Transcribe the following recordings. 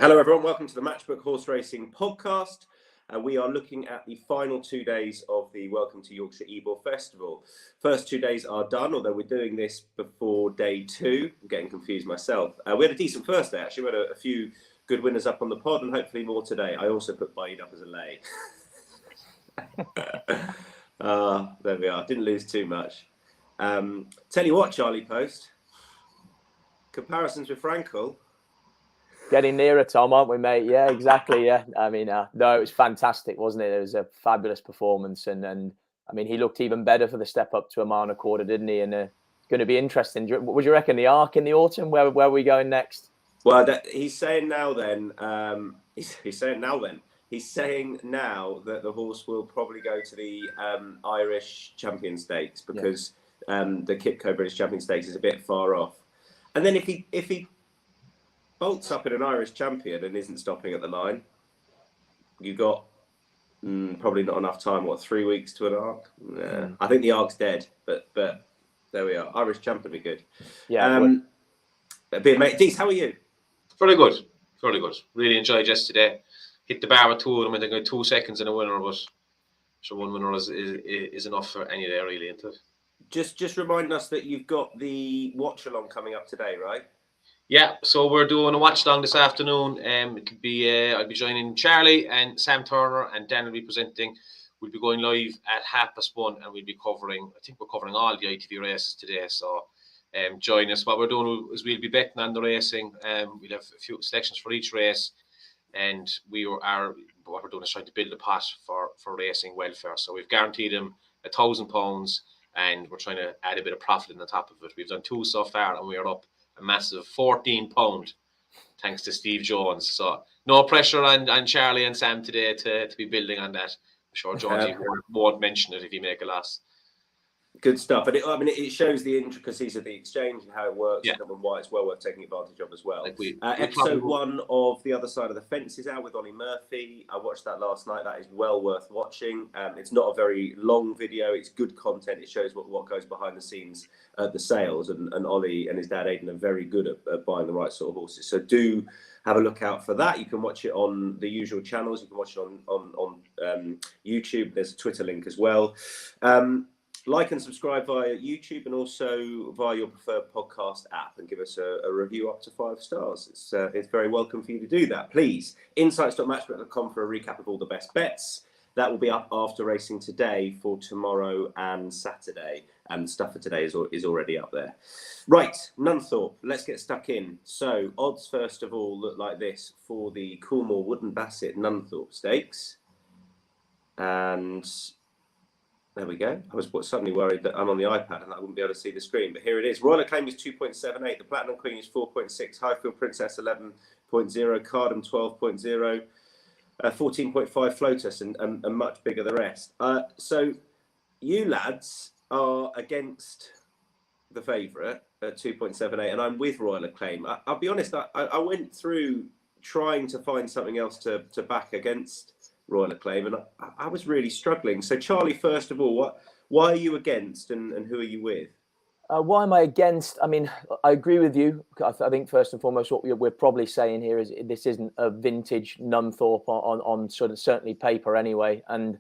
Hello everyone, welcome to the Matchbook Horse Racing podcast. We are looking at the final 2 days of the Welcome to Yorkshire Ebor Festival. First 2 days are done, although we're doing this before day 2. I'm getting confused myself. We had a decent first day actually. We had a few good winners up on the pod and hopefully more today. I also put Bide up as a lay. There we are, didn't lose too much. Tell you what, Charlie Poste, comparisons with Frankel. Getting nearer, Tom, aren't we, mate? Yeah, exactly. Yeah, I mean, no, it was fantastic, wasn't it? It was a fabulous performance, and I mean, he looked even better for the step up to a mile and a quarter, didn't he? And going to be interesting. What do you reckon? The Arc in the autumn? Where are we going next? Well, he's saying now. He's saying now that the horse will probably go to the Irish Champion Stakes because the Kipco British Champion Stakes is a bit far off. And then if he bolts up in an Irish Champion and isn't stopping at the line, you got probably not enough time. 3 weeks to an Arc? Yeah. I think the Arc's dead, but there we are. Irish Champion would be good. Yeah. Mate, Dees, how are you? Very good. Really enjoyed yesterday. Hit the bar with two of them. I think I got 2 seconds in a winner, but so one winner is enough for any day, really, isn't it? Just remind us that you've got the watch along coming up today, right? Yeah, so we're doing a watch along this afternoon. It could be I'll be joining Charlie and Sam Turner, and Dan will be presenting. We'll be going live at 1:30, and we'll be covering. I think we're covering all the ITV races today. So join us. What we're doing is we'll be betting on the racing. We'll have a few selections for each race, and what we're doing is trying to build a pot for racing welfare. So we've guaranteed them £1,000, and we're trying to add a bit of profit on the top of it. We've done 2 so far, and we are up a massive £14, thanks to Steve Jones. So no pressure on Charlie and Sam today to be building on that. I'm sure Jonesy won't mention it if you make a loss. Good stuff. And it shows the intricacies of the exchange and how it works and why it's well worth taking advantage of as well. Episode 1 of The Other Side of the Fence is out with Ollie Murphy. I watched that last night. That is well worth watching. It's not a very long video. It's good content. It shows what goes behind the scenes at the sales. And Ollie and his dad Aidan are very good at buying the right sort of horses. So do have a look out for that. You can watch it on the usual channels. You can watch it on YouTube. There's a Twitter link as well. Like and subscribe via YouTube and also via your preferred podcast app, and give us a review up to 5 stars. It's very welcome for you to do that. Please, insights.matchbook.com for a recap of all the best bets. That will be up after racing today for tomorrow and Saturday. And stuff for today is already up there. Right, Nunthorpe, let's get stuck in. So odds, first of all, look like this for the Coolmore Wooden Basset Nunthorpe Stakes. And there we go. I was suddenly worried that I'm on the iPad and I wouldn't be able to see the screen, but here it is. Royal Acclaim is 2.78. The Platinum Queen is 4.6. Highfield Princess 11.0. Cardam 12.0. 14.5 Flotus and much bigger the rest. So you lads are against the favourite at 2.78, and I'm with Royal Acclaim. I'll be honest, I went through trying to find something else to back against Royal Acclaim, and I was really struggling. So Charlie, first of all, why are you against, and who are you with? Why am I against? I mean, I agree with you. I think first and foremost, what we're probably saying here is this isn't a vintage Nunthorpe on sort of certainly paper anyway, and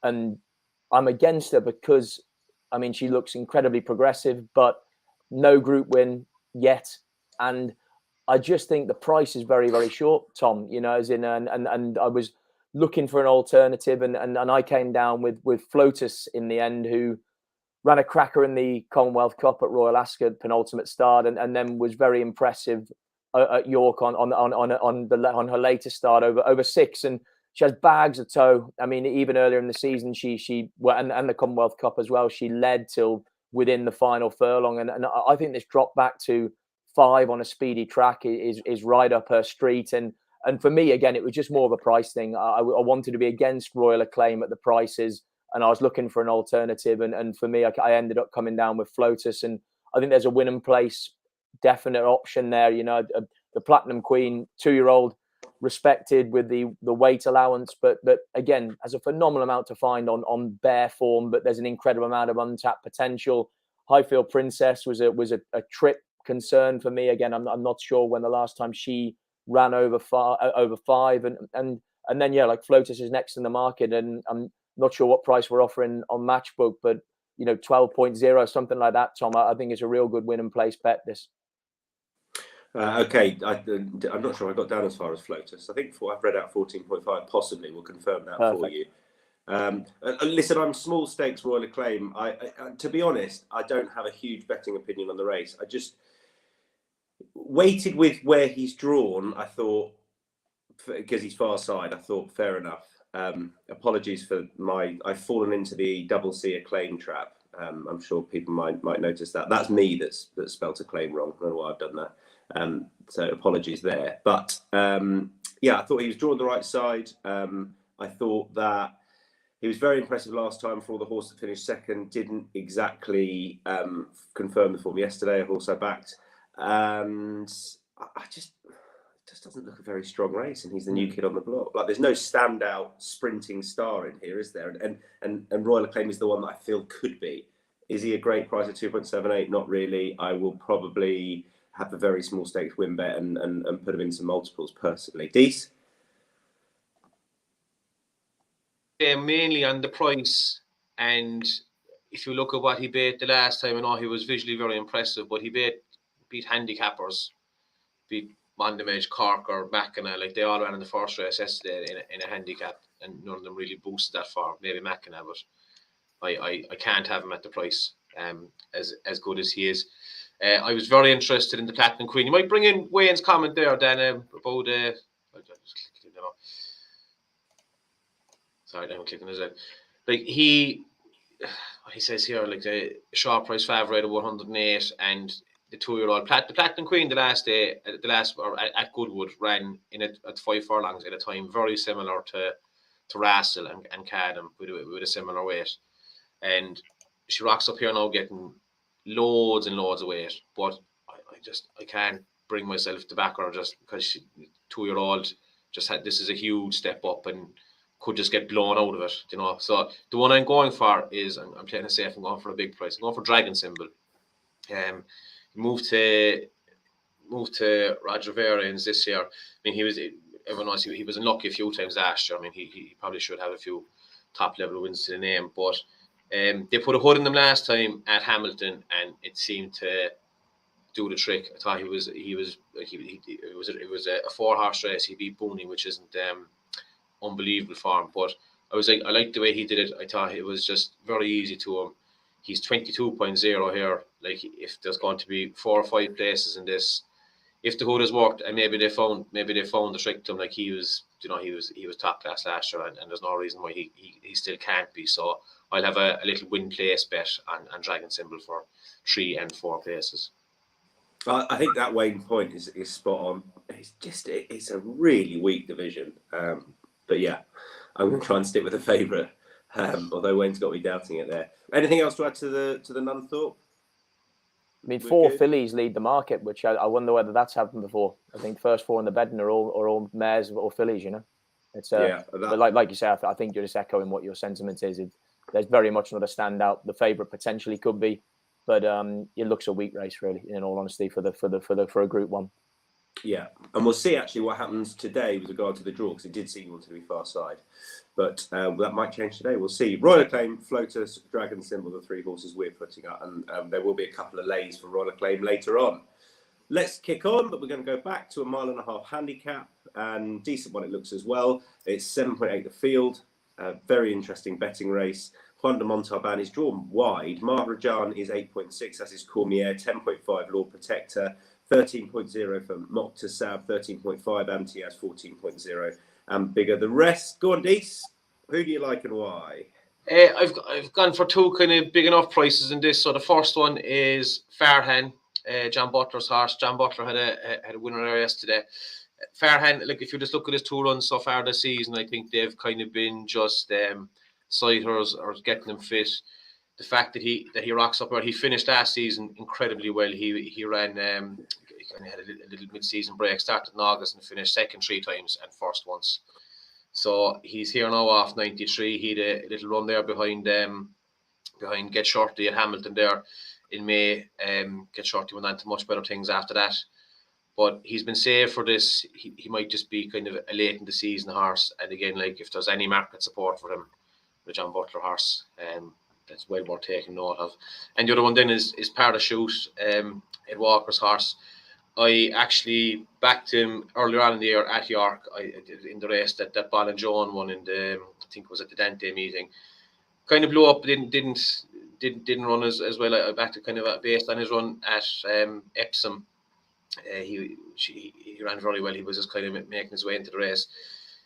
I'm against her because I mean she looks incredibly progressive, but no group win yet, and I just think the price is very, very short, Tom. You know, as in and I was looking for an alternative, and I came down with Flotus in the end, who ran a cracker in the Commonwealth Cup at Royal Ascot, penultimate start, and then was very impressive at York on her latest start over 6, and she has bags of toe. I mean, even earlier in the season, she and the Commonwealth Cup as well, she led till within the final furlong, and I think this drop back to 5 on a speedy track is right up her street, and for me again, it was just more of a price thing. I wanted to be against Royal Acclaim at the prices, and I was looking for an alternative, and for me, I ended up coming down with Flotus, and I think there's a win and place definite option there. You know, the Platinum Queen, 2-year-old, respected with the weight allowance, but again has a phenomenal amount to find on bare form, but there's an incredible amount of untapped potential. Highfield Princess was a trip concern for me. Again, I'm not sure when the last time she ran over 5, and then yeah, like Flotus is next in the market, and I'm not sure what price we're offering on Matchbook, but 12.0, something like that, Tom. I think it's a real good win and place bet, this. Okay, I'm not sure I got down as far as Flotus. I think I've read out 14.5, possibly. We'll confirm that for you. Listen, I'm small stakes Royal Acclaim. I to be honest, I don't have a huge betting opinion on the race. I just weighted with where he's drawn. I thought, because he's far side, I thought fair enough. Apologies for I've fallen into the double C Acclaim trap. I'm sure people might notice that. That's me that's spelt Acclaim wrong. I don't know why I've done that. So apologies there. But yeah, I thought he was drawn the right side. I thought that he was very impressive last time for all the horse that finished second. Didn't exactly confirm the form yesterday, a horse I backed. And I just doesn't look a very strong race, and he's the new kid on the block. Like, there's no standout sprinting star in here, is there? And Royal Acclaim is the one that I feel could be. Is he a great price at 2.78? Not really. I will probably have a very small stakes win bet and put him in some multiples personally. Dees? Yeah, mainly on the price, and if you look at what he beat the last time, I know he was visually very impressive, but he beat handicappers, beat Mondamage, Cork or Mackinac. Like, they all ran in the first race yesterday in a handicap, and none of them really boosted that far. Maybe Mackinac, but I can't have him at the price as good as he is. I was very interested in the Platinum Queen. You might bring in Wayne's comment there, Dan, about sorry, I'm clicking his head. Like, he says here, like, the short price favourite of 108, and the 2-year-old the Platinum Queen the last day, at Goodwood, ran at 5 furlongs at a time very similar to Rassel and Cadam with a similar weight, and she rocks up here now getting loads and loads of weight, but I can't bring myself to back her just because she, 2-year-old, just had, this is a huge step up and could just get blown out of it, So the one I'm going for is, I'm playing it safe, I'm going for a big price. I'm going for Dragon Symbol. Moved to Roger Varians this year. I mean, everyone knows he was unlucky a few times last year. I mean, he probably should have a few top level wins to the name, but they put a hood in them last time at Hamilton, and it seemed to do the trick. I thought it was a 4-horse race. He beat Booney, which isn't unbelievable for him, but I liked the way he did it. I thought it was just very easy to him. He's 22.0 here. Like, if there's going to be 4 or 5 places in this, if the hood has worked, and maybe they found the trick to him, like he was top class last year, and there's no reason why he still can't be. So I'll have a little win place bet on Dragon Symbol for 3 and 4 places. I think that Wayne point is spot on. It's a really weak division. But yeah, I'm going to try and stick with the favourite. Although Wayne's got me doubting it there. Anything else to add to the Nunthorpe? I mean, 4 fillies lead the market, which I wonder whether that's happened before. I think first 4 in the bedding are all mares or fillies. It's but like you say, I think you're just echoing what your sentiment is. There's very much not a standout. The favourite potentially could be, but it looks a weak race, really. In all honesty, for a Group 1. Yeah, and we'll see actually what happens today with regard to the draw, because it did seem to be far side, but that might change today. We'll see. Royal Acclaim, Flotus, Dragon Symbol, the 3 horses we're putting up, and there will be a couple of lays for Royal Acclaim later on. Let's kick on, but we're going to go back to a 1.5 mile handicap, and decent one it looks as well. It's 7.8 the field, very interesting betting race. Juan de Montalban is drawn wide. Maharajan is 8.6, that's his Cormier. 10.5 Lord Protector. 13.0 for Moktasab, 13.5 Amtiaz, 14.0 and bigger. The rest, go on, Dees. Who do you like and why? I've gone for 2 kind of big enough prices in this. So the first one is Farhan, John Butler's horse. John Butler had a winner there yesterday. Farhan, like, if you just look at his 2 runs so far this season, I think they've kind of been just sighters or getting them fit. The fact that he rocks up where he finished last season incredibly well. He ran, he kind of had a little mid-season break, started in August and finished second 3 times and first once. So he's here now off 93. He had a little run there behind Get Shorty at Hamilton there in May. Get Shorty went on to much better things after that. But he's been saved for this. He might just be kind of a late in the season horse. And again, like if there's any market support for him, the John Butler horse, that's well worth taking note of. And the other one then is Parachute, Ed Walker's horse. I actually backed him earlier on in the year at York. In the race that Ball and Joan won in the, I think it was at the Dante meeting. Kind of blew up. Didn't run as well. I backed it kind of based on his run at Epsom. He ran very well. He was just kind of making his way into the race.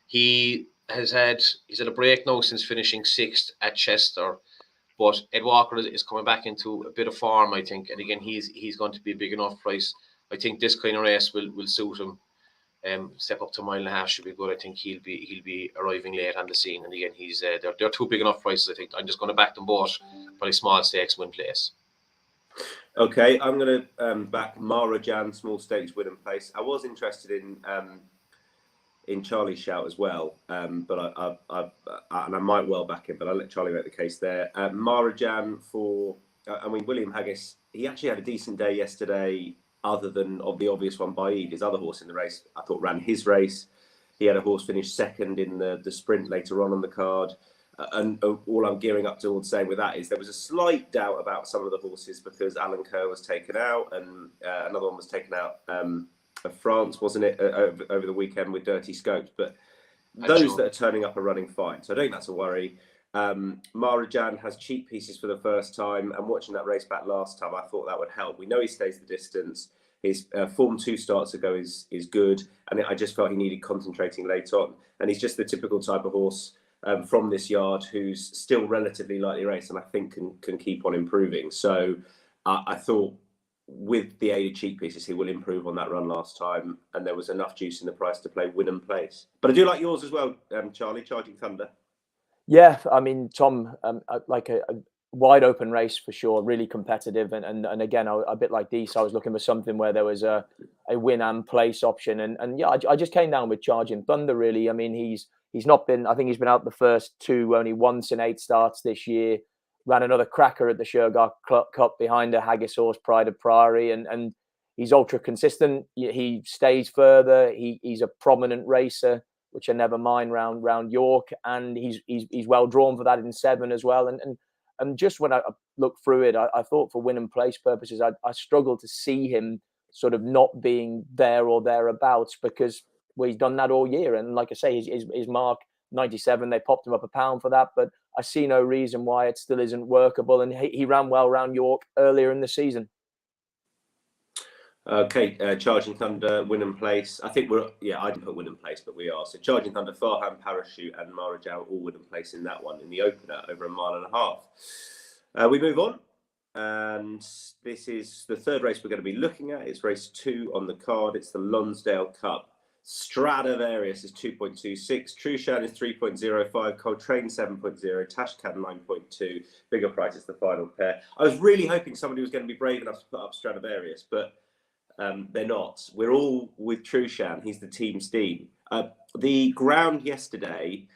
He's had a break now since finishing 6th at Chester. But Ed Walker is coming back into a bit of form, I think. And again, he's going to be a big enough price. I think this kind of race will suit him. Step up to a mile and a half should be good. I think he'll be arriving late on the scene. And again, they're two big enough prices. I think I'm just going to back them both. Probably small stakes win place. Okay, I'm going to back Maharajan small stakes win and place. I was interested in Charlie's shout as well, but I might well back him, but I'll let Charlie make the case there. Maharajan for, William Haggis, he actually had a decent day yesterday, other than of the obvious one, Baid, his other horse in the race, I thought ran his race. He had a horse finish second in the sprint later on the card. And all I'm gearing up towards saying with that is there was a slight doubt about some of the horses because Alan Kerr was taken out and another one was taken out of France, wasn't it, over the weekend with Dirty Scopes. But those that are turning up are running fine. So I don't think that's a worry. Maharajan has cheap pieces for the first time, and watching that race back last time, I thought that would help. We know he stays the distance. His form 2 starts ago is good, and I just felt he needed concentrating late on. And he's just the typical type of horse from this yard who's still relatively lightly raced, and I think can keep on improving. So I thought with the aid of cheap pieces, he will improve on that run last time, and there was enough juice in the price to play win and place. But I do like yours as well, Charlie, Charging Thunder. Yeah, I mean, Tom, like a wide open race for sure, really competitive, and again, a bit like Deasy, I was looking for something where there was a win and place option, and yeah, I just came down with Charging Thunder. Really, I mean, he's not been. I think he's been out the first 2 only once in 8 starts this year. Ran another cracker at the Shergar Cup behind a Haggis horse, Pride of Priory, and he's ultra consistent. He stays further. He's a prominent racer, which I never mind round York, and he's well drawn for that in 7 as well. And just when I looked through it, I thought for win and place purposes, I struggled to see him sort of not being there or thereabouts because he's done that all year. And like I say, his mark 97, they popped him up £1 for that, but I see no reason why it still isn't workable. And he ran well around York earlier in the season. Okay, Charging Thunder, win and place. I think I didn't put win and place, but we are. So Charging Thunder, Farham, Parachute, and Maharajan all win and place in that one in the opener over 1.5 miles. We move on, and this is the third race we're going to be looking at. It's race 2 on the card. It's the Lonsdale Cup. Stradivarius is 2.26, Trushan is 3.05, Coltrane 7.0, Tashcan 9.2. Bigger Price is the final pair. I was really hoping somebody was going to be brave enough to put up Stradivarius, but they're not. We're all with Trushan. He's the team steam. The ground yesterday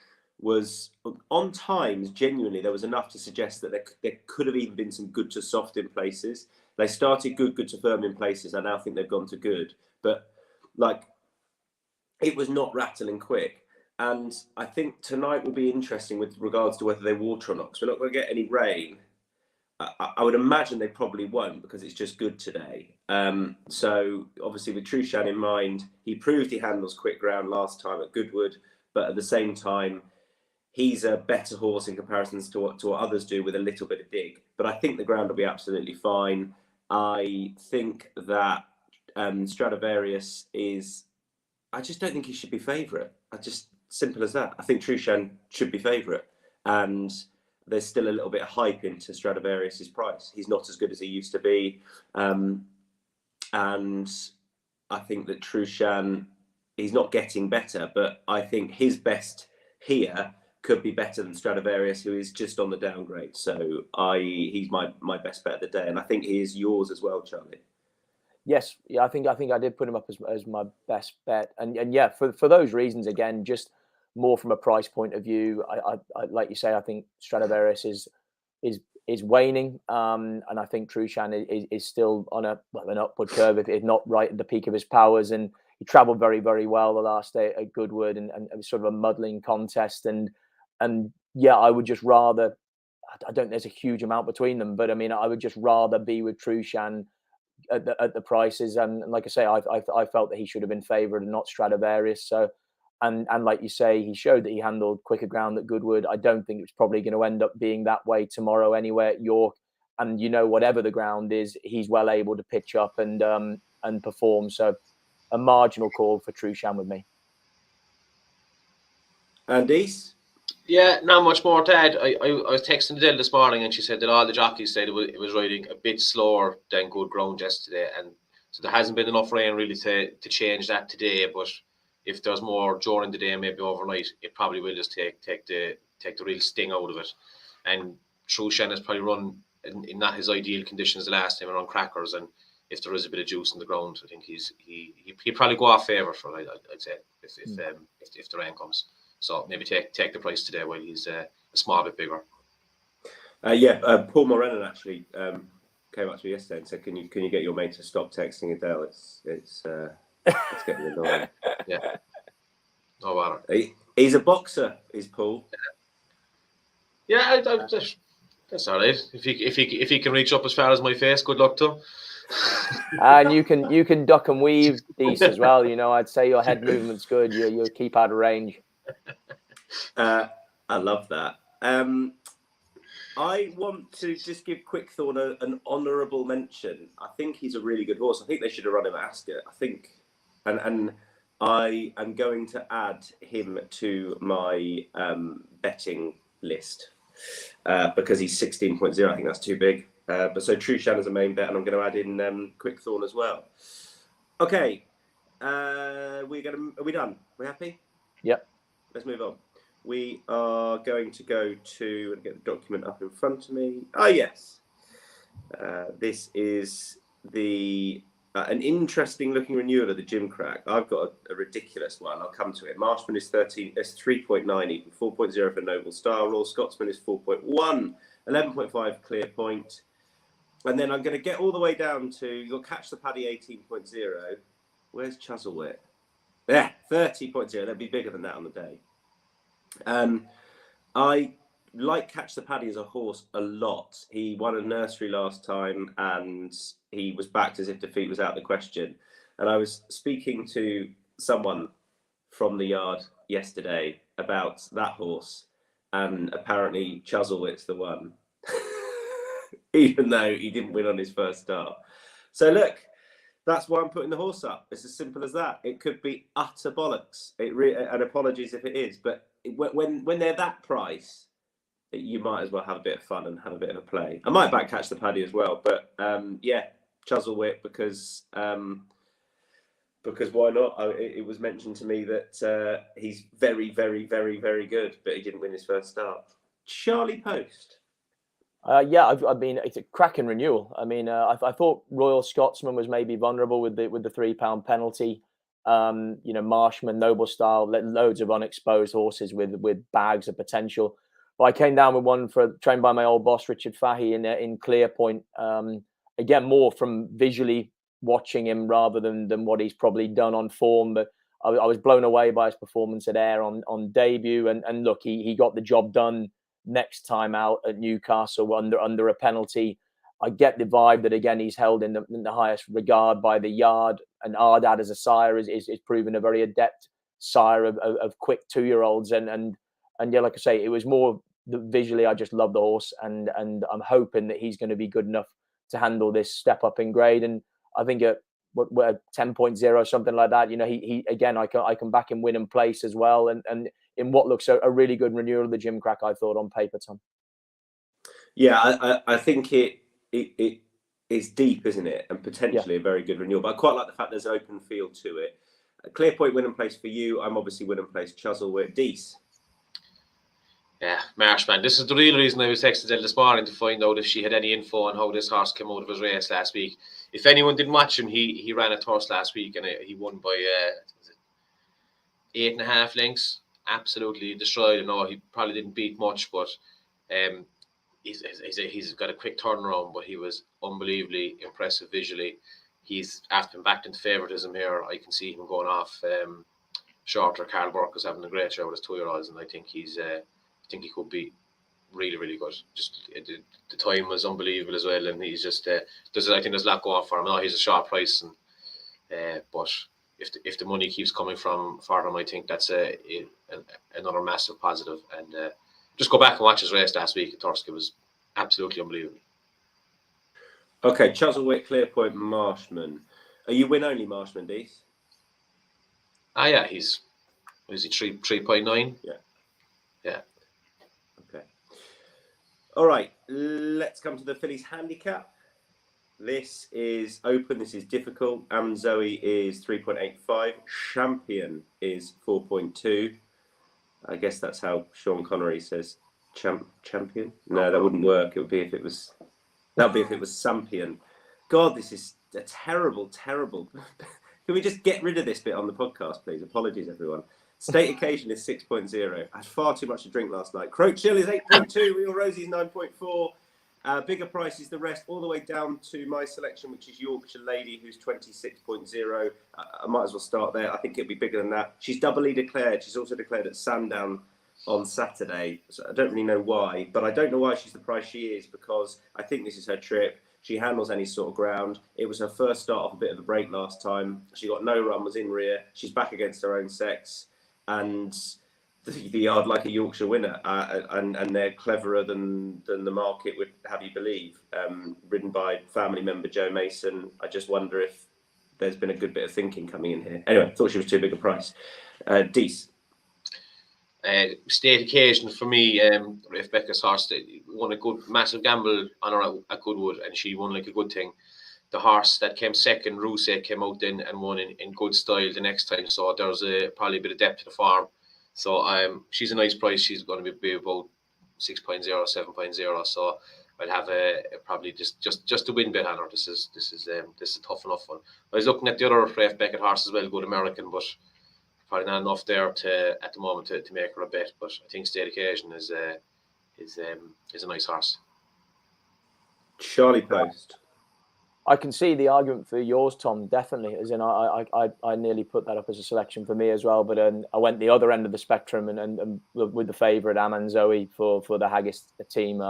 was on times. Genuinely, there was enough to suggest that there could have even been some good to soft in places. They started good to firm in places. I now think they've gone to good, but it was not rattling quick. And I think tonight will be interesting with regards to whether they water or not, because we're not going to get any rain. I would imagine they probably won't because it's just good today. So obviously with Trushan in mind, he proved he handles quick ground last time at Goodwood, but at the same time, he's a better horse in comparison to what others do with a little bit of dig. But I think the ground will be absolutely fine. I think that Stradivarius is... I just don't think he should be favourite. Simple as that. I think Trushan should be favourite. And there's still a little bit of hype into Stradivarius's price. He's not as good as he used to be. And I think that Trushan, he's not getting better, but I think his best here could be better than Stradivarius, who is just on the downgrade. So he's my best bet of the day. And I think he is yours as well, Charlie. Yes, yeah, I think I did put him up as my best bet, and yeah, for those reasons, again, just more from a price point of view. I like you say, I think Stradivarius is is waning, and I think Trushan is still on an upward curve, if not right at the peak of his powers. And he travelled very, very well the last day at Goodwood, and it was sort of a muddling contest. And yeah, I would just rather. I don't think there's a huge amount between them, but I mean, I would just rather be with Trushan at the prices. And like I say, I felt that he should have been favoured and not Stradivarius. So, and like you say, he showed that he handled quicker ground at Goodwood. I don't think it's probably going to end up being that way tomorrow anyway at York. And whatever the ground is, he's well able to pitch up and perform. So, a marginal call for Trushan with me. And Dees? Yeah, not much more to add. I was texting Adele this morning, and she said that all the jockeys said it was riding a bit slower than good ground yesterday, and so there hasn't been enough rain really to change that today. But if there's more during the day, maybe overnight, it probably will just take the real sting out of it. And Trushan has probably run in not his ideal conditions the last time around crackers, and if there is a bit of juice in the ground, I think he'd probably go off favour for it. I'd say if the rain comes. So maybe take the price today while he's a small bit bigger. Paul Morenon actually came up to me yesterday and said, "Can you get your mate to stop texting Adele? It's getting annoying." Yeah. Oh wow. He's a boxer, is Paul. Yeah, that's all right. If he can reach up as far as my face, good luck to him. And you can duck and weave Dees as well. I'd say your head movement's good. You keep out of range. I love that. I want to just give Quickthorn an honourable mention. I think he's a really good horse. I think they should have run him at Ascot. I think, and I am going to add him to my betting list because he's 16.0. I think that's too big. But so Trushan is a main bet, and I'm going to add in Quickthorn as well. Okay, are we done? We happy? Yep. Let's move on. We are going to go to and get the document up in front of me. Oh yes, this is an interesting looking renewal of the Gimcrack. I've got a ridiculous one. I'll come to it. Marshman is 3.9 even, 4.0 for Noble Star. Royal Scotsman is 4.1, 11.5 Clear Point, and then I'm going to get all the way down to you'll catch the Paddy 18.0. Where's Chuzzlewit? Yeah, 30.0. They'll be bigger than that on the day. I like Catch the Paddy as a horse a lot. He won a nursery last time and he was backed as if defeat was out of the question. And I was speaking to someone from the yard yesterday about that horse, and apparently Chuzzlewit's the one, even though he didn't win on his first start. So look, that's why I'm putting the horse up. It's as simple as that. It could be utter bollocks. And apologies if it is, but when they're that price, you might as well have a bit of fun and have a bit of a play. I might back Catch the Paddy as well, but Chuzzlewit because why not? It was mentioned to me that he's very, very, very, very good, but he didn't win his first start. Charlie Post. I mean, it's a cracking renewal. I mean, I thought Royal Scotsman was maybe vulnerable with the £3 penalty. Marshman, Noble Style, loads of unexposed horses with bags of potential. But I came down with one trained by my old boss Richard Fahey in Clear Point. Again, more from visually watching him rather than what he's probably done on form. But I was blown away by his performance at Ayr on debut. And look, he got the job done next time out at Newcastle under a penalty. I get the vibe that again he's held in the highest regard by the yard, and Ardad as a sire is proven a very adept sire of quick 2-year-olds, and yeah, like I say, it was more visually I just love the horse, and I'm hoping that he's going to be good enough to handle this step up in grade. And I think at 10.0 something like that, he again I can back him win and place as well, and in what looks a really good renewal of the Gimcrack, I thought, on paper, Tom. Yeah, I think it's deep, isn't it? And potentially a very good renewal. But I quite like the fact there's an open field to it. Clear Point win and place for you. I'm obviously win and place Chuzzlewit. Dees. Yeah, Marshman. This is the real reason I was texting Elle this morning to find out if she had any info on how this horse came out of his race last week. If anyone didn't watch him, he ran a horse last week and he won by 8.5 lengths. Absolutely destroyed him. No, he probably didn't beat much, but he's got a quick turnaround, but he was unbelievably impressive visually. He's after been backed into favouritism here. I can see him going off shorter. Carl Burke is having a great show with his 2-year-olds, and I think he could be really, really good. Just the time was unbelievable as well, and he's just I think there's a lot going for him. I know he's a short price, and but if the money keeps coming for him, I think that's another massive positive. And just go back and watch his race last week at Thursk. It was absolutely unbelievable. Okay, Chuzzlewit, Clearpoint, Marshman. Are you win only Marshman, Dees? Yeah, is he 3.9? Yeah. Okay. All right, let's come to the Fillies Handicap. This is open. This is difficult. Zoe is 3.85. Champion is 4.2. I guess that's how Sean Connery says champion. No, that wouldn't work. It would be if it was. That'd be if it was Sampion. God, this is a terrible. Can we just get rid of this bit on the podcast, please? Apologies, everyone. State Occasion is 6.0. I had far too much to drink last night. Croak Chill is 8.2. Real Rosie's 9.4. Bigger Price is the rest, all the way down to my selection, which is Yorkshire Lady, who's 26.0. I might as well start there. I think it'll be bigger than that. She's doubly declared. She's also declared at Sandown on Saturday. So I don't really know why, but I don't know why she's the price she is, because I think this is her trip. She handles any sort of ground. It was her first start off a bit of a break last time. She got no run, was in rear. She's back against her own sex, and the yard like a Yorkshire winner, and they're cleverer than the market would have you believe. Ridden by family member Joe Mason. I just wonder if there's been a good bit of thinking coming in here. Anyway, thought she was too big a price. Dees. State Occasion for me, if Becca's horse won a good massive gamble on her at Goodwood, and she won like a good thing. The horse that came second, Rousset, came out then and won in good style the next time. So there's probably a bit of depth to the farm. So she's a nice price. She's going to be about 6.0, 7.0. So I'd have probably just a win bet on her. This is a tough enough one. I was looking at the other Rafe Beckett horse as well, good American, but probably not enough there at the moment to make her a bet. But I think State Occasion is a nice horse. Charlie Post. I can see the argument for yours, Tom, definitely. As in, I nearly put that up as a selection for me as well. But I went the other end of the spectrum and with the favourite Aman Zoe for the Haggis team.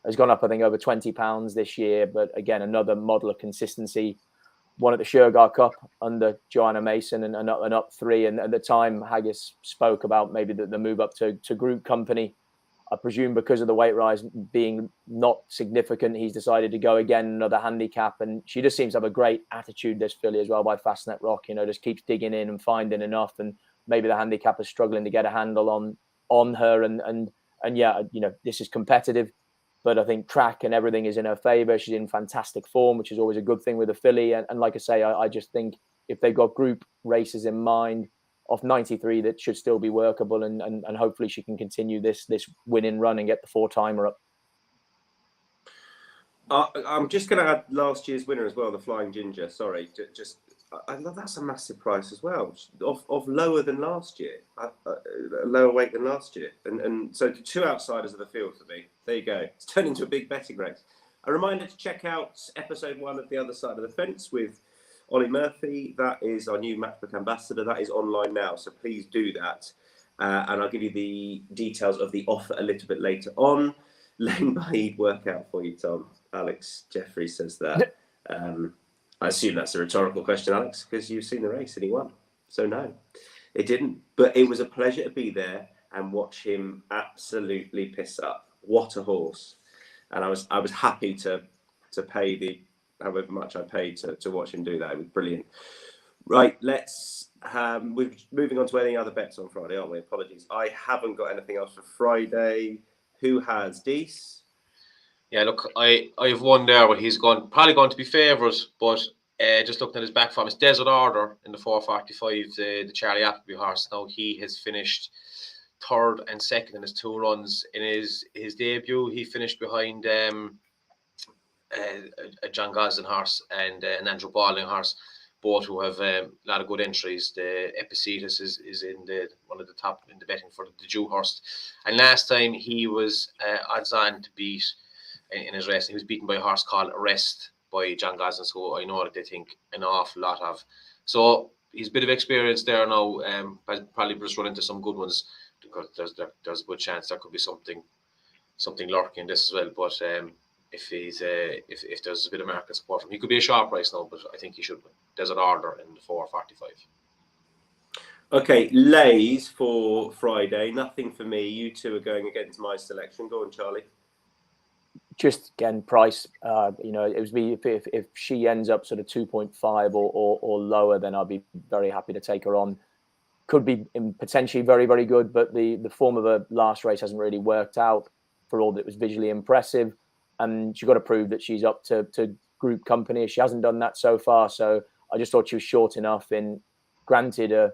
Has gone up, I think, over £20 this year. But again, another model of consistency. Won at the Shergar Cup under Joanna Mason and up 3. And at the time, Haggis spoke about maybe the move up to Group Company. I presume because of the weight rise being not significant, he's decided to go again, another handicap. And she just seems to have a great attitude, this filly as well, by Fastnet Rock. Just keeps digging in and finding enough. And maybe the handicap is struggling to get a handle on her. And yeah, this is competitive. But I think track and everything is in her favour. She's in fantastic form, which is always a good thing with a filly. And like I say, I just think if they've got group races in mind, off 93, that should still be workable, and hopefully she can continue this winning run and get the 4-timer up. I'm just going to add last year's winner as well, the Flying Ginger. Sorry, I love that's a massive price as well, of lower than last year, lower weight than last year, and so the 2 outsiders of the field for me. There you go. It's turned into a big betting race. A reminder to check out episode 1 of The Other Side of the Fence with Ollie Murphy. That is our new Matchbook ambassador. That is online now, so please do that. And I'll give you the details of the offer a little bit later on. Lane by workout for you, Tom. Alex Jeffrey says that. I assume that's a rhetorical question, Alex, because you've seen the race and he won. So no, it didn't. But it was a pleasure to be there and watch him absolutely piss up. What a horse! And I was happy to pay however much I paid to watch him do that. It was brilliant. Right, we're moving on to any other bets on Friday, aren't we? Apologies. I haven't got anything else for Friday. Who has? Dees? Yeah, look, I've one there where he's probably going to be favourite, but just looking at his back form, it's Desert Order in the 4:45, the Charlie Appleby horse. Now he has finished 3rd and 2nd in his 2 runs. In his debut, he finished behind a John Gosden horse and an Andrew Balding horse. both who have a lot of good entries. The Epictetus is in one of the top in the betting for the Dewhurst, and last time he was odds on to beat in his race. He was beaten by a horse called Arrest by John Gosling, who I know that they think an awful lot of. So he's a bit of experience there now. Probably just run into some good ones, because there's a good chance there could be something lurking in this as well. But if there's a bit of market support for him, he could be a sharp price now, but I think he should win. There's an order in the 4.45. Okay, lays for Friday. Nothing for me. You two are going against my selection. Go on, Charlie. Just again, price. It would be if she ends up sort of 2.5 or lower, then I'll be very happy to take her on. Could be potentially very, very good, but the form of her last race hasn't really worked out for all that it was visually impressive, and she's got to prove that she's up to group company. She hasn't done that so far, so I just thought she was short enough in, granted, a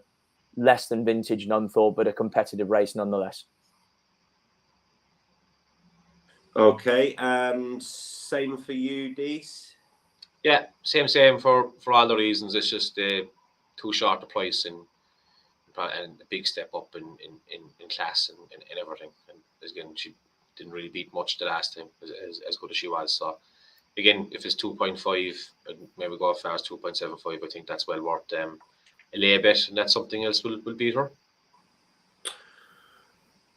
less than vintage Nunthorpe, but a competitive race nonetheless. Okay, and same for you, Dees? Yeah, same for all the reasons. It's just too short a price and a big step up in class and everything. And again, she didn't really beat much the last time, as good as she was. So again, if it's 2.5, maybe go as far as 2.75, I think that's well worth a lay bet, and that's something else will beat her.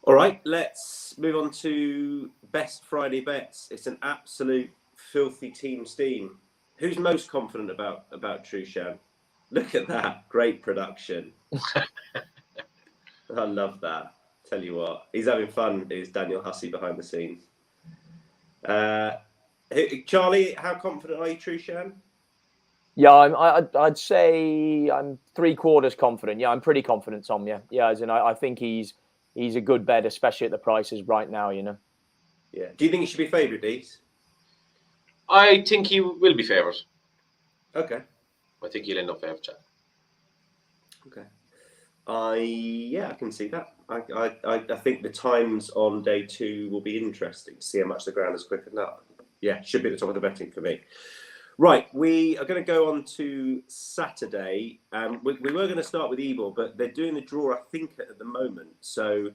All right, let's move on to best Friday bets. It's an absolute filthy team steam. Who's most confident about Trushan? Look at that, great production. I love that. Tell you what, he's having fun. Is Daniel Hussey behind the scenes? Charlie, how confident are you, Trushan? Yeah, I'd say I'm 3/4 confident. Yeah, I'm pretty confident, Tom. Yeah, as in I think he's a good bet, especially at the prices right now. Yeah. Do you think he should be favourite, Dees? I think he will be favoured. Okay. I think he'll end up favoured. Okay. I can see that. I think the times on day 2 will be interesting to see how much the ground has quickened up. Yeah, should be at the top of the betting for me. Right, we are going to go on to Saturday. We were going to start with Ebor, but they're doing the draw, I think, at the moment. So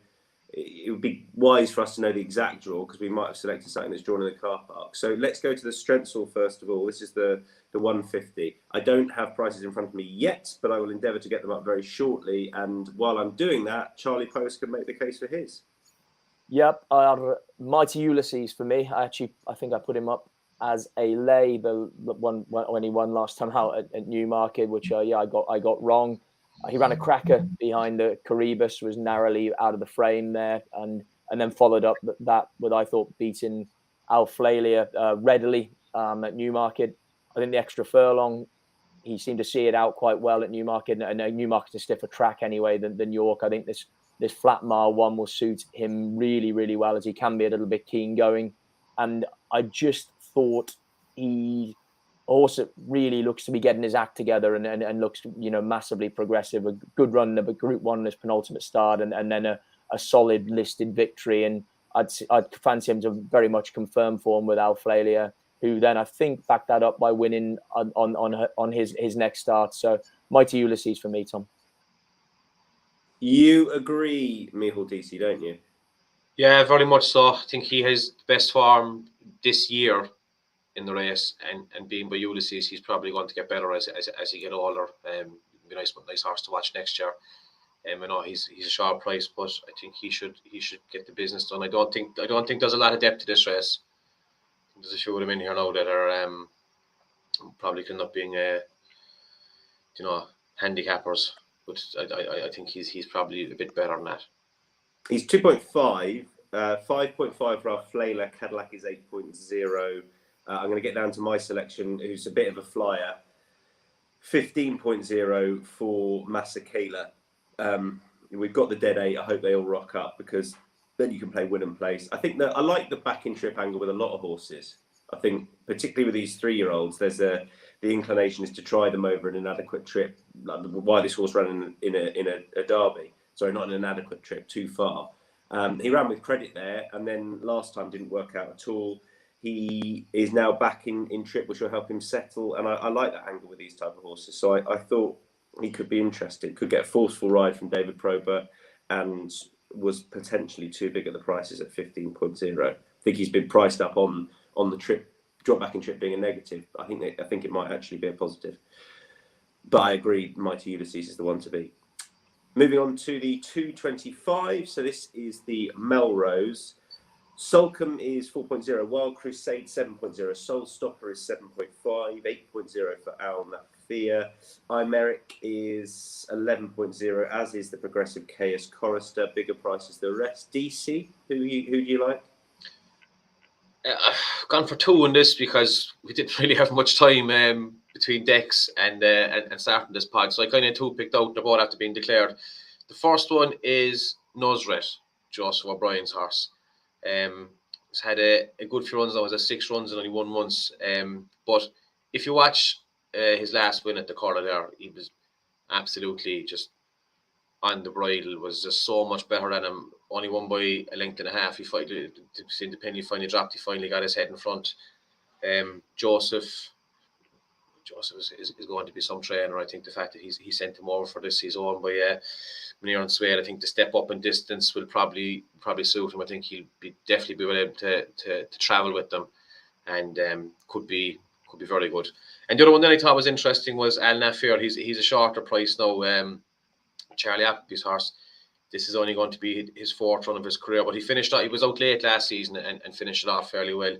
it would be wise for us to know the exact draw, because we might have selected something that's drawn in the car park. So let's go to the Strensall first of all. This is the 150. I don't have prices in front of me yet, but I will endeavour to get them up very shortly. And while I'm doing that, Charlie Poste can make the case for his. Yep, Mighty Ulysses for me. I think I put him up as a lay, the one when he won last time out at Newmarket, which I got wrong. He ran a cracker behind the Caribus, was narrowly out of the frame there, and then followed up that with, I thought, beating Alflalia readily at Newmarket. I think the extra furlong, he seemed to see it out quite well at Newmarket, and Newmarket's a stiffer track anyway than York. I think this flat mile one will suit him really, really well, as he can be a little bit keen going. And I just thought he also really looks to be getting his act together and looks, massively progressive. A good run, but Group 1 in his penultimate start, and then a solid listed victory. And I'd fancy him to very much confirm form with Alflalia, who then I think backed that up by winning on his next start. So Mighty Ulysses for me, Tom. You agree, Micheál Deasy, don't you? Yeah, very much so. I think he has the best form this year in the race, and being by Ulysses, he's probably going to get better as he get older. Be nice horse to watch next year. I know he's a sharp price, but I think he should get the business done. I don't think there's a lot of depth to this race. There's a few of them in here now that are probably end up being handicappers, but I think he's probably a bit better than that. He's 2.5, 5.5 for Alflalia. Cadillac is 8.0. I'm going to get down to my selection, who's a bit of a flyer. 15.0 for Masakela. We've got the dead 8. I hope they all rock up, because then you can play win and place. I think that I like the back in trip angle with a lot of horses. I think particularly with these 3-year-olds, there's the inclination is to try them over an inadequate trip. Like why this horse ran in a derby. Sorry, not an inadequate trip, too far. He ran with credit there, and then last time didn't work out at all. he is now back in trip, which will help him settle. And I like that angle with these type of horses. So I thought he could be interested. Could get a forceful ride from David Probert, and was potentially too big at the prices at 15.0. I think he's been priced up on the trip, drop back in trip being a negative. I think it might actually be a positive. But I agree, Mighty Ulysses is the one to beat. Moving on to the 225. So this is the Melrose. Sulcombe is 4.0, Wild Crusade 7.0, Soul Stopper is 7.5, 8.0 for Al Nafia. Imeric is 11.0, as is the progressive Chaos Chorister. Bigger prices the rest. DC, who do you like? I've gone for 2 in this because we didn't really have much time between decks and starting this pod. So I kind of 2 picked out. They're both after being declared. The first one is Nuzret, Joseph O'Brien's horse. He's had a good few runs now. He's had 6 runs and only 1 once. But if you watch his last win at the Corda there, he was absolutely just on the bridle, was just so much better than him. Only won by a length and a half. He finally dropped. He finally got his head in front. Joseph is going to be some trainer. I think the fact that he sent him over for this, he's owned by Munir and Swale. I think the step up in distance will probably suit him. I think he'll definitely be able to travel with them, and could be very good. And the other one that I thought was interesting was Al Nafir. He's a shorter price now. Charlie Appleby's horse. This is only going to be his 4th run of his career, but he was out late last season and finished it off fairly well.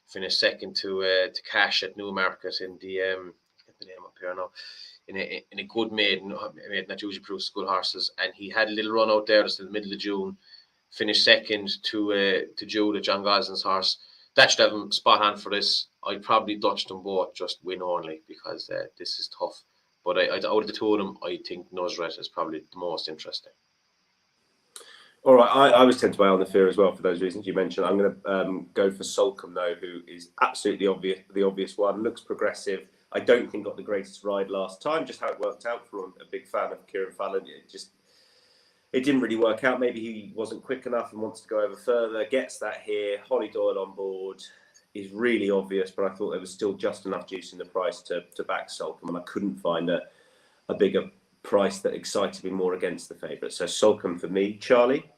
Finished second to Cash at Newmarket in the get the name up here now, in a good maiden that usually produces good horses, and he had a little run out there just in the middle of June. Finished second to Jude at John Goslin's horse. That should have him spot on for this. I'd probably Dutch them both, just win only, because this is tough. But out of the 2 of them, I think Nuzret is probably the most interesting. All right, I was tempted by Al Nafir as well for those reasons you mentioned. I'm going to go for Sulcombe though, who is absolutely the obvious one. Looks progressive. I don't think got the greatest ride last time. Just how it worked out for him. A big fan of Kieran Fallon. It didn't really work out. Maybe he wasn't quick enough and wants to go over further. Gets that here. Holly Doyle on board is really obvious, but I thought there was still just enough juice in the price to back Sulcombe, and I couldn't find a bigger price that excited me more against the favourite. So Sulcombe for me. Charlie?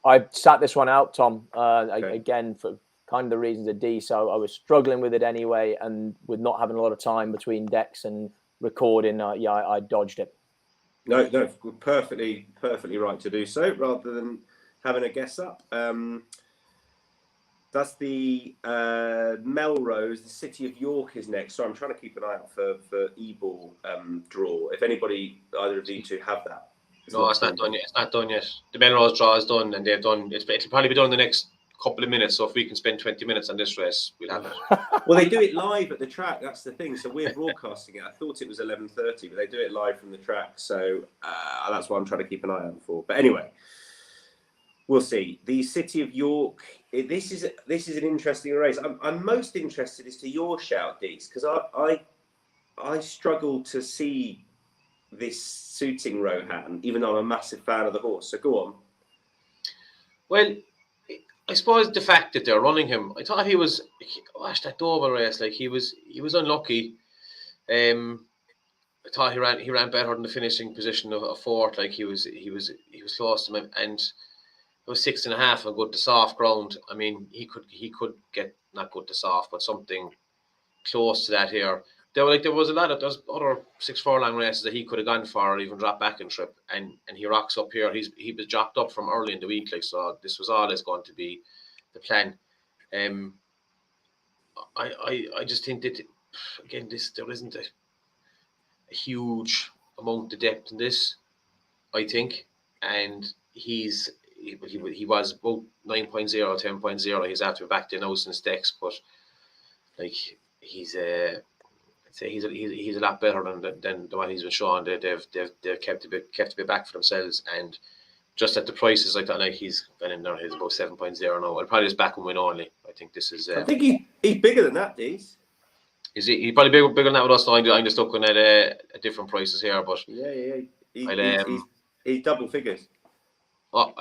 I sat this one out, Tom, Okay. again, for kind of the reasons of D. So I was struggling with it anyway, and with not having a lot of time between decks and recording, I dodged it. No, perfectly right to do so, rather than having a guess up. That's the Melrose. The City of York is next. So I'm trying to keep an eye out for Ebor draw. If anybody, either of you two have that. No, it's not done yet. It's not done yet. The Melrose draw is done, and they've done. It'll probably be done in the next couple of minutes. So if we can spend 20 minutes on this race, we'll have it. Well, they do it live at the track. That's the thing. So we're broadcasting it. I thought it was 11:30, but they do it live from the track. So that's what I'm trying to keep an eye out for. But anyway, we'll see. The City of York. This is an interesting race. I'm most interested as to your shout, Dees, because I struggle to see this suiting Rohan, even though I'm a massive fan of the horse. So go on. Well, I suppose the fact that they're running him, I thought that Dover race, like he was unlucky. I thought he ran better than the finishing position of 4th. Like he was close to him, and it was 6.5 and good to soft ground. I mean, he could get not good to soft, but something close to that here. There was there's other 6 furlong races that he could have gone for, or even dropped back in trip, and he rocks up here. He was jocked up from early in the week, like, so this was always going to be the plan. I just think that again, there isn't a huge amount of depth in this, I think, and he was about 9.0, 10.0. He's after back to Nelson Stakes, but like he's a lot better than what he's been showing. They've kept a bit back for themselves, and just at the prices, I thought like he's been in there. He's about 7.0 now. I'll probably just back and win only. I think this is. I think he's bigger than that, Dees. Is he? He's probably bigger than that with us now. I'm just looking at different prices here, but yeah. He's double figures. Oh,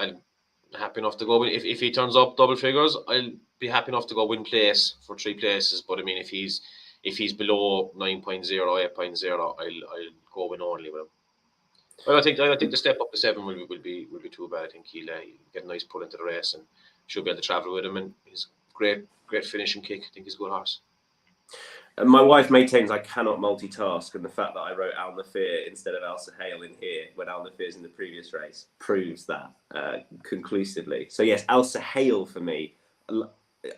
happy enough to go win. If he turns up double figures, I'll be happy enough to go win place for 3 places. But I mean, if he's below 9.0, 8.0, I'll go win only with him. Well, I think the step up to 7 will be too bad. I think he'll get a nice pull into the race and should be able to travel with him. And he's great finishing kick. I think he's a good horse. And my wife maintains I cannot multitask, and the fact that I wrote Al Nafir instead of Al Sahale in here when Al Nafir's in the previous race proves that conclusively. So yes, Al Sahale for me.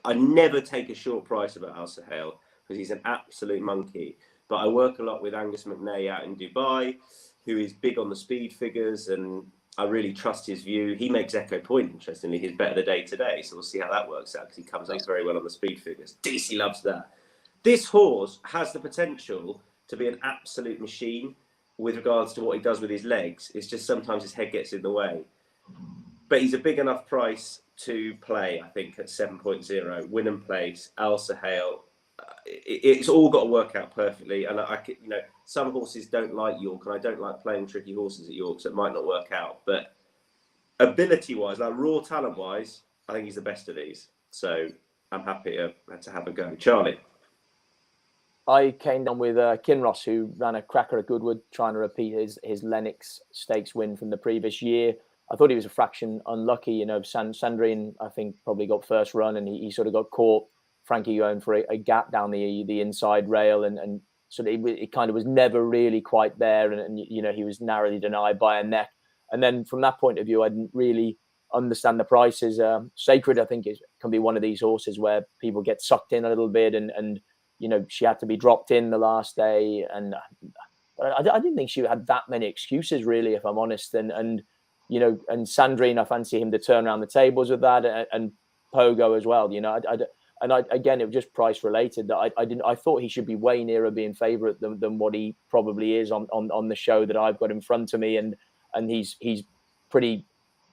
I never take a short price about Al Sahale because he's an absolute monkey. But I work a lot with Angus McNay out in Dubai, who is big on the speed figures, and I really trust his view. He makes Echo Point, interestingly, his bet of the day today. So we'll see how that works out because he comes up very well on the speed figures. Deasy loves that. This horse has the potential to be an absolute machine with regards to what he does with his legs. It's just sometimes his head gets in the way. But he's a big enough price to play, I think, at 7.0. Win and place, Al Sahale. It's all got to work out perfectly. And some horses don't like York, and I don't like playing tricky horses at York, so it might not work out. But ability-wise, like raw talent-wise, I think he's the best of these. So I'm happy to have a go. Charlie? I came down with Kinross, who ran a cracker at Goodwood, trying to repeat his Lennox Stakes win from the previous year. I thought he was a fraction unlucky. Sandrine, I think, probably got first run, and he sort of got caught. Frankie going for a gap down the inside rail, and sort of it kind of was never really quite there, and he was narrowly denied by a neck. And then from that point of view, I didn't really understand the prices. Sacred, I think, can be one of these horses where people get sucked in a little bit, and she had to be dropped in the last day, and I didn't think she had that many excuses, really, if I'm honest. And Sandrine, I fancy him to turn around the tables with that, and Pogo as well. Again, it was just price related that I thought he should be way nearer being favourite than what he probably is on the show that I've got in front of me, and he's pretty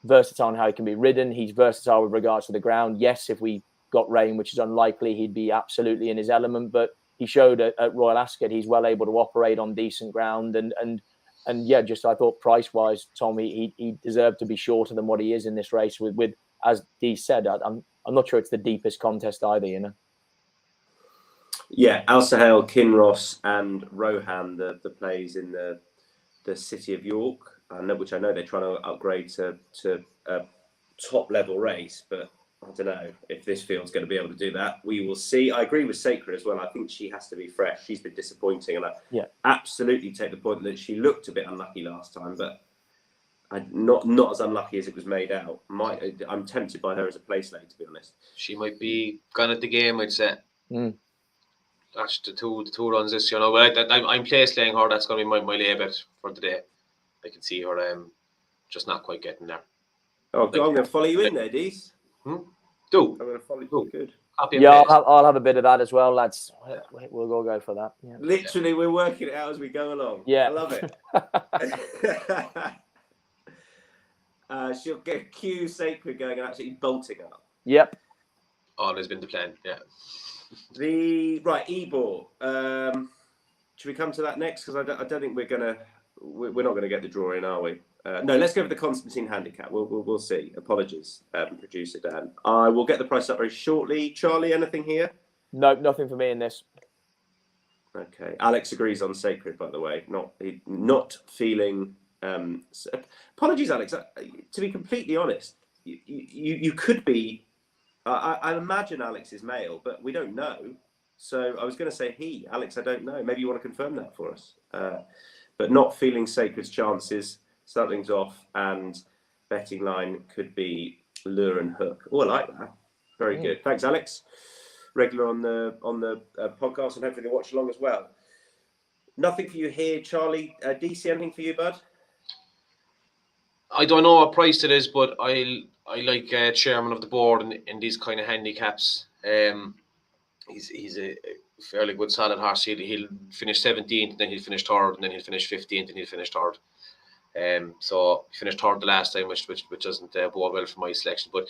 versatile on how he can be ridden. He's versatile with regards to the ground. Yes, if we got rain, which is unlikely, he'd be absolutely in his element, but he showed at Royal Ascot he's well able to operate on decent ground, and yeah, just I thought price wise, Tom, he deserved to be shorter than what he is in this race with as Dee said, I'm not sure it's the deepest contest either, Yeah, Al Sahale, Kinross and Rohan, the plays in the city of York, which I know they're trying to upgrade to a top level race, but I don't know if this field's going to be able to do that. We will see. I agree with Sacred as well. I think she has to be fresh. She's been disappointing, and I absolutely take the point that she looked a bit unlucky last time, but not as unlucky as it was made out. I'm tempted by her as a place lady, to be honest. She might be gone at the game, I'd say. That's the two runs this, But I'm place laying her. That's going to be my lay bet for the day. I can see her just not quite getting there. Oh, I'm going to follow you in there, Dees. Do. I'm going to follow you. Good. Yeah, I'll have a bit of that as well, lads. We'll all go for that. Yeah. Literally, we're working it out as we go along. Yeah. I love it. She'll get Q Sacred going and absolutely bolting up. Yep. Always been the plan, yeah. Ebor. Should we come to that next? Because I don't think we're not going to get the draw in, are we? No, let's go with the Constantine Handicap. We'll see. Apologies, producer Dan. I will get the price up very shortly. Charlie, anything here? No, nothing for me in this. Okay. Alex agrees on Sacred, by the way. Not feeling. Apologies, Alex. To be completely honest, you could be. I imagine Alex is male, but we don't know. So I was going to say he. Alex, I don't know. Maybe you want to confirm that for us. But not feeling Sacred's chances. Something's off, and betting line could be lure and hook. Oh, I like that. Very good. Thanks, Alex. Regular on the podcast, and hopefully they watch along as well. Nothing for you here, Charlie. DC, anything for you, bud? I don't know what price it is, but I like chairman of the board in these kind of handicaps. He's a fairly good solid horse. He'll finish 17th, then he'll finish 3rd, and then he'll finish 15th, and he'll finish 3rd. So he finished 3rd the last time, which doesn't bode well for my selection. But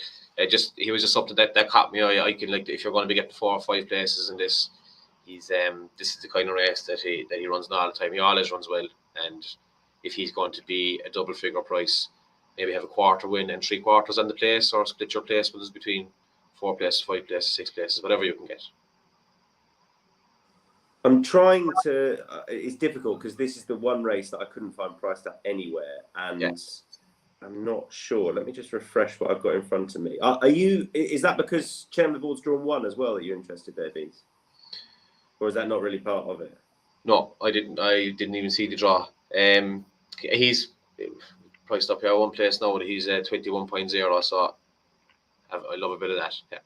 he was just something that caught me eye. I can if you're going to be getting 4 or 5 places in this, this is the kind of race that he runs all the time. He always runs well, and if he's going to be a double figure price, maybe have a quarter win and 3 quarters on the place, or split your placements between 4 places, 5 places, 6 places, whatever you can get. I'm trying to. It's difficult because this is the one race that I couldn't find priced at anywhere, and I'm not sure. Let me just refresh what I've got in front of me. Are you? Is that because Chairman of the Board's drawn 1 as well that you're interested there, Dees? Or is that not really part of it? No, I didn't even see the draw. He's priced up here 1 place now. He's 21.0. So I love a bit of that. Yeah.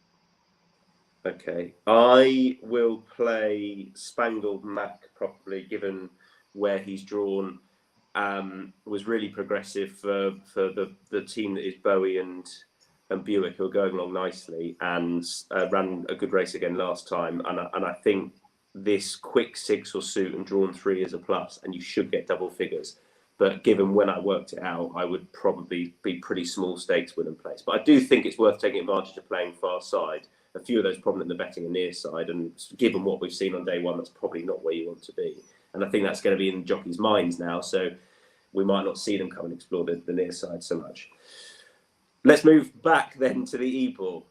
Okay, I will play Spangled Mac probably, given where he's drawn. Was really progressive for the team that is Bowie and Buick, who are going along nicely, and ran a good race again last time. And I think this quick 6 or suit and drawn 3 is a plus, and you should get double figures. But given when I worked it out, I would probably be pretty small stakes win and place. But I do think it's worth taking advantage of playing far side. A few of those probably in the betting are near side, and given what we've seen on day 1, that's probably not where you want to be. And I think that's going to be in jockeys' minds now, so we might not see them come and explore the near side so much. Let's move back then to the Ebor.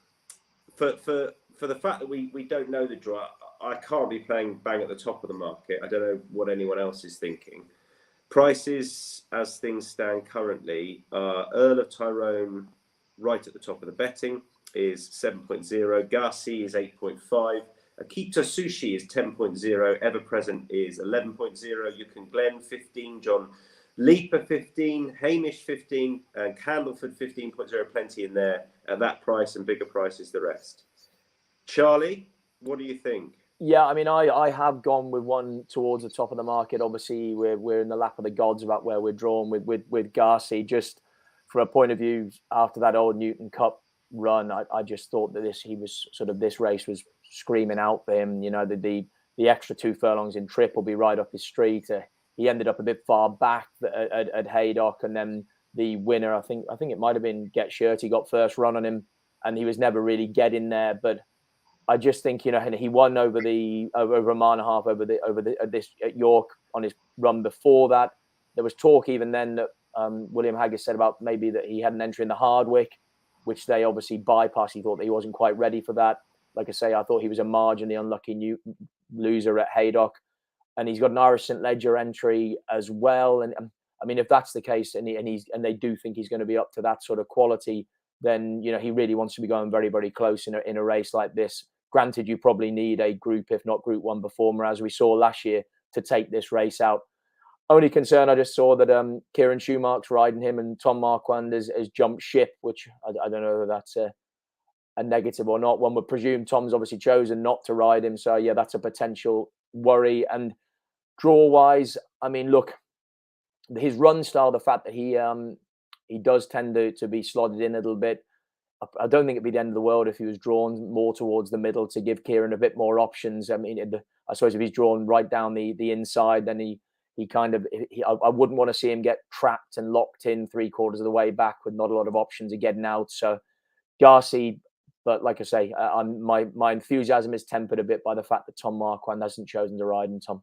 For the fact that we don't know the draw, I can't be playing bang at the top of the market. I don't know what anyone else is thinking. Prices, as things stand currently, are Earl of Tyrone right at the top of the betting, is 7.0. Garci is 8.5. Akito Sushi is 10.0. Ever Present is 11.0. You can Glen 15. John Leaper 15. Hamish 15. And Candleford 15.0. Plenty in there at that price, and bigger prices the rest. Charlie, what do you think? Yeah, I mean, I have gone with one towards the top of the market. Obviously, we're in the lap of the gods about where we're drawn with Garci. Just from a point of view, after that old Newton Cup run, I just thought that this race was screaming out for him. You know, the extra 2 furlongs in trip will be right up his street. He ended up a bit far back at Haydock, and then the winner, I think it might have been Get Shirt. He got first run on him, and he was never really getting there. But I just think, you know, he won over a mile and a half at York on his run before that. There was talk even then that William Haggis said about maybe that he had an entry in the Hardwick, which they obviously bypassed. He thought that he wasn't quite ready for that. Like I say, I thought he was a marginally unlucky loser at Haydock, and he's got an Irish St Ledger entry as well. And I mean, if that's the case, and they do think he's going to be up to that sort of quality, then you know he really wants to be going very, very close in a race like this. Granted, you probably need a group, if not Group 1 performer, as we saw last year, to take this race out. Only concern I just saw that Kieran Schumacher's riding him, and Tom Marquand has jumped ship, which I don't know whether that's a negative or not. One would presume Tom's obviously chosen not to ride him. So, yeah, that's a potential worry. And draw-wise, I mean, look, his run style, the fact that he does tend to be slotted in a little bit, I don't think it'd be the end of the world if he was drawn more towards the middle to give Kieran a bit more options. I mean, I suppose if he's drawn right down the inside, then I wouldn't want to see him get trapped and locked in 3/4 of the way back with not a lot of options of getting out. So Garci, but like I say, my enthusiasm is tempered a bit by the fact that Tom Marquand hasn't chosen to ride him, Tom.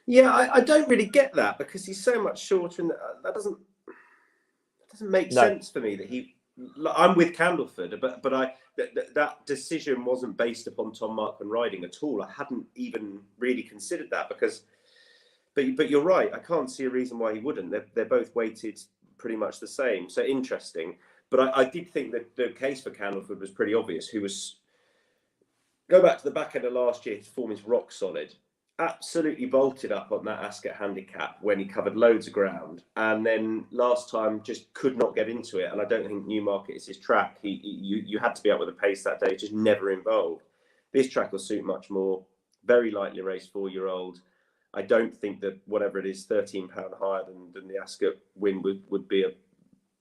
Yeah, I don't really get that because he's so much shorter, and that doesn't make sense for me. I'm with Candleford, but that decision wasn't based upon Tom Marquand riding at all. I hadn't even really considered that because, but you're right. I can't see a reason why he wouldn't. They're both weighted pretty much the same. So interesting. But I did think that the case for Candleford was pretty obvious. Go back to the back end of last year, his form is rock solid. Absolutely bolted up on that Ascot Handicap when he covered loads of ground, and then last time just could not get into it. And I don't think Newmarket is his track. You had to be up with the pace that day, just never involved. This track will suit much more. Very lightly raced 4-year-old. I don't think that whatever it is, £13 higher than the Ascot win would be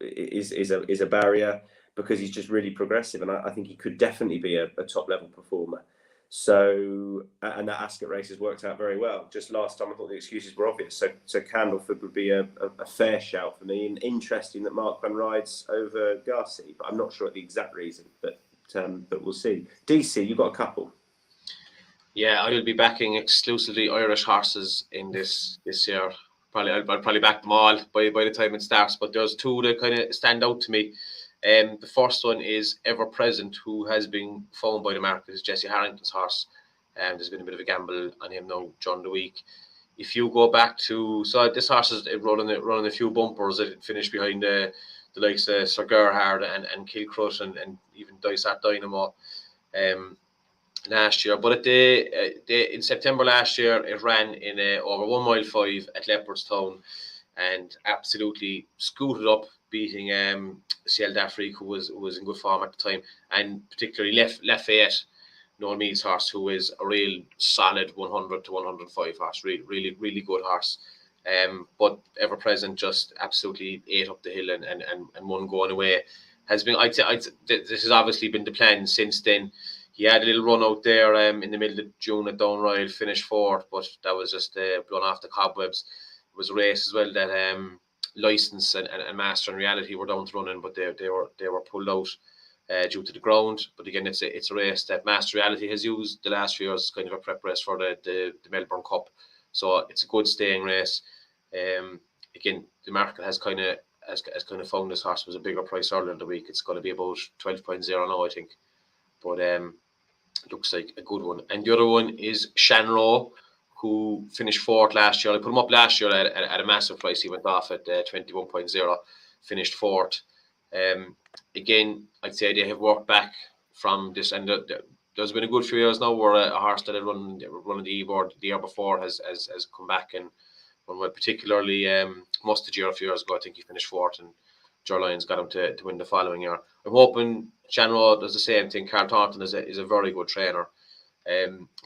is a barrier, because he's just really progressive, and I think he could definitely be a top level performer. So, and that Ascot race has worked out very well. Just last time I thought the excuses were obvious. So Candleford would be a fair shout for me, and interesting that Marquand rides over Garci, but I'm not sure at the exact reason, but we'll see. DC, you've got a couple. Yeah, I will be backing exclusively Irish horses in this year. I'll probably back them all by the time it starts. But there's two that kind of stand out to me. The first one is Ever Present, who has been found by the market as Jesse Harrington's horse. There's been a bit of a gamble on him now during the week. If you go back to, so this horse is running a few bumpers. It finished behind the likes of Sir Gerhard and Kilcrut and even Dysart Dynamo last year. But in September last year, it ran in over 1 mile 5 at Leopardstown and absolutely scooted up, beating Ciel d'Afrique, who was in good form at the time, and particularly Lafayette, Noel Mead's horse, who is a real solid 100 to 105 horse, really good horse. But Ever Present just absolutely ate up the hill and one going away has been. This has obviously been the plan since then. He had a little run out there in the middle of June at Down Royal, finished 4th, but that was just blown off the cobwebs. It was a race as well that License and Master and Reality were down to running, but they were pulled out due to the ground. But again, it's a race that Master Reality has used the last few years as kind of a prep race for the Melbourne Cup. So it's a good staying race. Again, the market has kind of found this horse was a bigger price earlier in the week. It's going to be about 12.0 now, I think. But looks like a good one. And the other one is Shanroe, who finished 4th last year. I put him up last year at a massive price. He went off at 21.0, finished 4th. Again, I'd say they have worked back from this, and there's been a good few years now where a horse that had run the Ebor the year before has come back and run well. Particularly Mustajeer a few years ago, I think he finished 4th, and Ger Lyons got him to win the following year. I'm hoping Shanroe does the same thing. Carl Thornton is a very good trainer.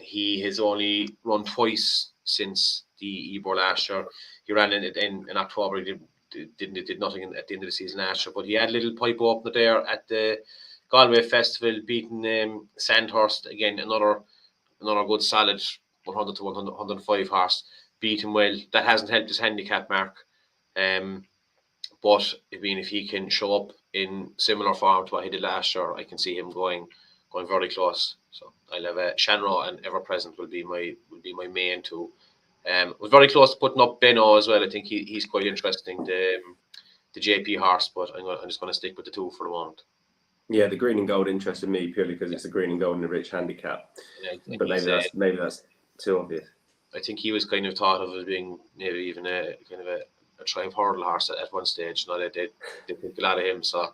He has only run twice since the Ebor last year. He ran in October. He did nothing at the end of the season last year, but he had a little pipe opener there at the Galway Festival, beating Sandhurst again. Another good solid 100 to 105 horse. Beat him well. That hasn't helped his handicap mark. But I mean, if he can show up in similar form to what he did last year, I can see him going very close. So I'll have Shanroe and Ever Present will be my main two. Was very close to putting up Benno as well. I think he's quite interesting, the JP horse, but I'm just going to stick with the two for the moment. Yeah, the green and gold interested me purely because it's a green and gold and a rich handicap. Yeah, but maybe that's too obvious. I think he was kind of thought of as being maybe even a kind of a Triumph hurdle horse at one stage. You know, they think a lot of him. So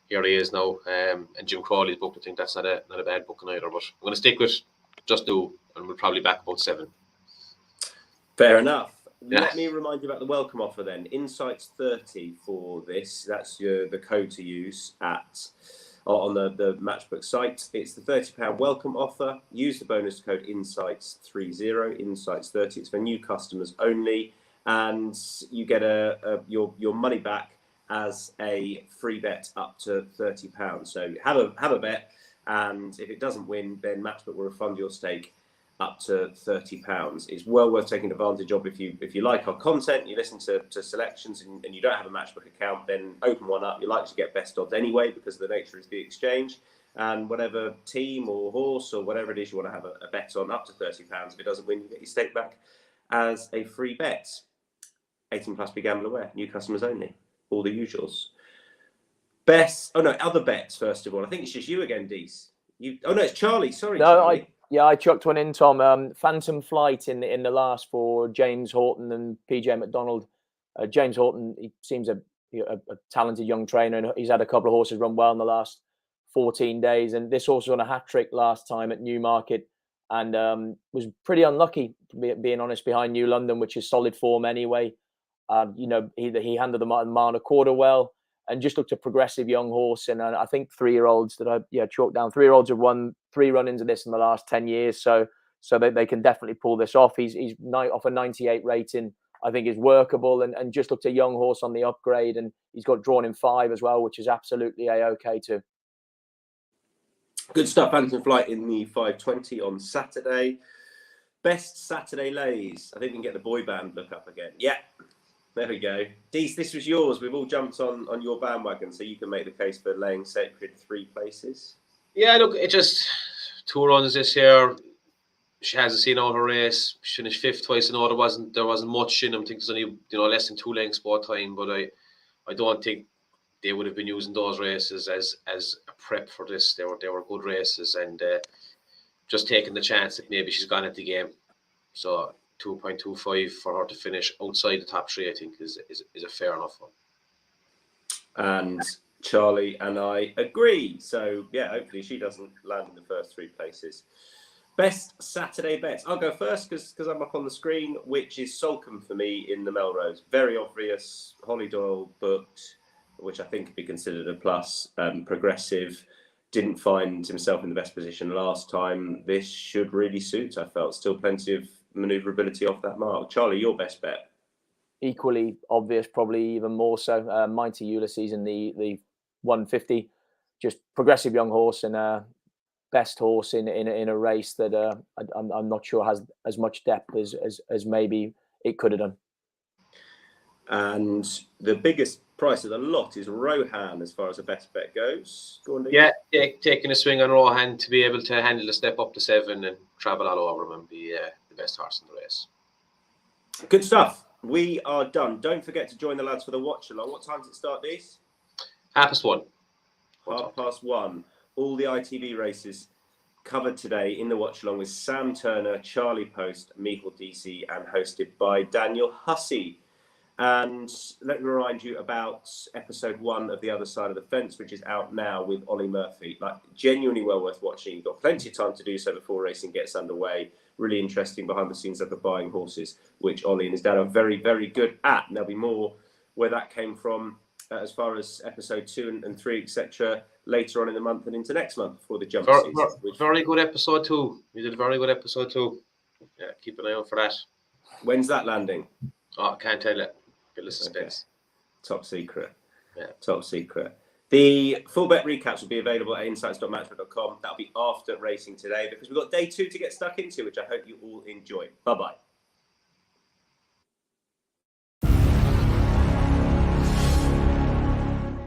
here he is now. And Jim Crawley's book, I think that's not a bad book either. But I'm going to stick with Just Do, and we'll probably back about 7. Fair enough. Yeah. Let me remind you about the welcome offer then. Insights 30 for this. That's the code to use on the Matchbook site. It's the £30 welcome offer. Use the bonus code Insights30, Insights30. It's for new customers only, and you get your money back as a free bet up to £30. So have a bet, and if it doesn't win, then Matchbook will refund your stake up to £30. It's well worth taking advantage of. If you like our content, you listen to selections, and you don't have a Matchbook account, then open one up. You're likely to get best odds anyway, because the nature is the exchange. And whatever team or horse or whatever it is you want to have a bet on, up to £30. If it doesn't win, you get your stake back as a free bet. 18 plus, be gamble aware. New customers only. All the usuals. Other bets first of all. I think it's just you again, Dees. It's Charlie. Sorry, no, Charlie. I chucked one in, Tom. Phantom Flight in the last for James Horton and PJ McDonald. James Horton, he seems a talented young trainer, and he's had a couple of horses run well in the last 14 days. And this horse was on a hat trick last time at Newmarket, and was pretty unlucky, being honest, behind New London, which is solid form anyway. He handled the Marna Quarter well, and just looked a progressive young horse. And I think 3-year-olds that I chalked down. 3-year-olds have won 3 run-ins of this in the last 10 years. So they can definitely pull this off. He's off a 98 rating, I think is workable, and just looked a young horse on the upgrade. And he's got drawn in 5 as well, which is absolutely A-OK too. Good stuff. Phantom Flight in the 520 on Saturday. Best Saturday lays. I think we can get the boy band look up again. Yeah. There we go. Dees, this was yours. We've all jumped on your bandwagon, so you can make the case for laying Sacred 3 places. Yeah, look, it just 2 runs this year. she hasn't seen out her race. She finished 5th twice. I know there wasn't much in them. I think there's only less than 2 lengths both time. But I don't think they would have been using those races as a prep for this. They were good races, and just taking the chance that maybe she's gone at the game. So 2.25 for her to finish outside the top 3, I think, is a fair enough one. And Charlie and I agree. So yeah, hopefully she doesn't land in the first 3 places. Best Saturday bets. I'll go first because I'm up on the screen, which is Salcombe for me in the Melrose. Very obvious. Holly Doyle booked, which I think could be considered a plus. Progressive didn't find himself in the best position last time. This should really suit, I felt. Still plenty of manoeuvrability off that mark. Charlie, your best bet? Equally obvious, probably even more so. Mighty Ulysses in the 150. Just progressive young horse and best horse in a race that I'm not sure has as much depth as maybe it could have done. And the biggest price of the lot is Rohan as far as the best bet goes. Go on, yeah, taking a swing on Rohan to be able to handle the step up to 7 and travel all over him and be the best horse in the race. Good stuff. We are done. Don't forget to join the lads for the watch along. What time does it start, Dees? 1:30. 1:30. All the ITV races covered today in the watch along with Sam Turner, Charlie Poste, Micheál Deasy, and hosted by Daniel Hussey. And let me remind you about episode 1 of The Other Side of the Fence, which is out now with Ollie Murphy. Like, genuinely well worth watching. You've got plenty of time to do so before racing gets underway. Really interesting behind the scenes of the buying horses, which Ollie and his dad are very, very good at. And there'll be more where that came from as far as episode 2 and 3, etc. later on in the month and into next month before the jump season. Very good episode 2. You did a very good episode 2. Yeah, keep an eye out for that. When's that landing? Oh, I can't tell it. Bit of suspense. Okay. Top secret. Yeah. Top secret. The full bet recaps will be available at insights.matchbook.com. That'll be after racing today because we've got day 2 to get stuck into, which I hope you all enjoy. Bye-bye.